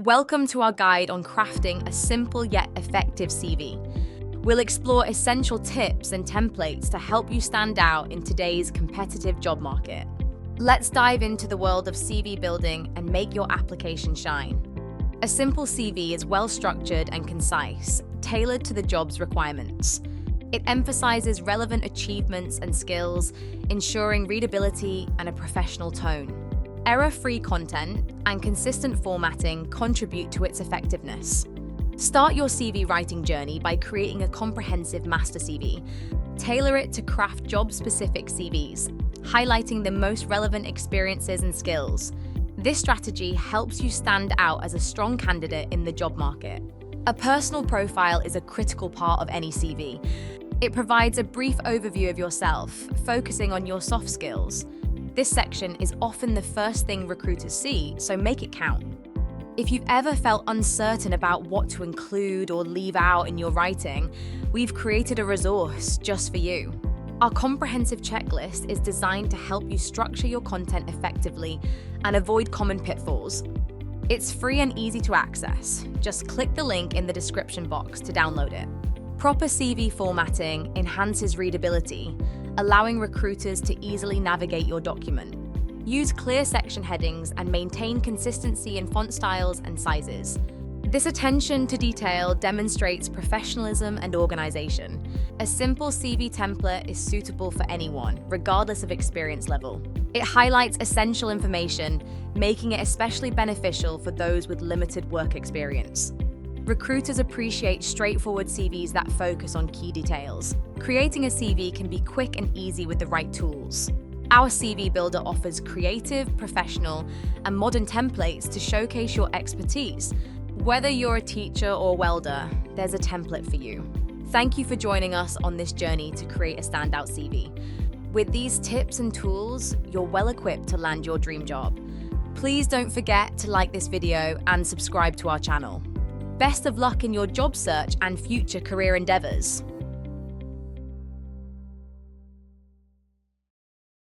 Welcome to our guide on crafting a simple yet effective CV. We'll explore essential tips and templates to help you stand out in today's competitive job market. Let's dive into the world of CV building and make your application shine. A simple CV is well structured and concise, tailored to the job's requirements. It emphasizes relevant achievements and skills, ensuring readability and a professional tone. Error-free content and consistent formatting contribute to its effectiveness. Start your CV writing journey by creating a comprehensive master CV. Tailor it to craft job-specific CVs, highlighting the most relevant experiences and skills. This strategy helps you stand out as a strong candidate in the job market. A personal profile is a critical part of any CV. It provides a brief overview of yourself, focusing on your soft skills. This section is often the first thing recruiters see, so make it count. If you've ever felt uncertain about what to include or leave out in your writing, we've created a resource just for you. Our comprehensive checklist is designed to help you structure your content effectively and avoid common pitfalls. It's free and easy to access. Just click the link in the description box to download it. Proper CV formatting enhances readability, allowing recruiters to easily navigate your document. Use clear section headings and maintain consistency in font styles and sizes. This attention to detail demonstrates professionalism and organization. A simple CV template is suitable for anyone, regardless of experience level. It highlights essential information, making it especially beneficial for those with limited work experience. Recruiters appreciate straightforward CVs that focus on key details. Creating a CV can be quick and easy with the right tools. Our CV Builder offers creative, professional, and modern templates to showcase your expertise. Whether you're a teacher or welder, there's a template for you. Thank you for joining us on this journey to create a standout CV. With these tips and tools, you're well equipped to land your dream job. Please don't forget to like this video and subscribe to our channel. Best of luck in your job search and future career endeavors.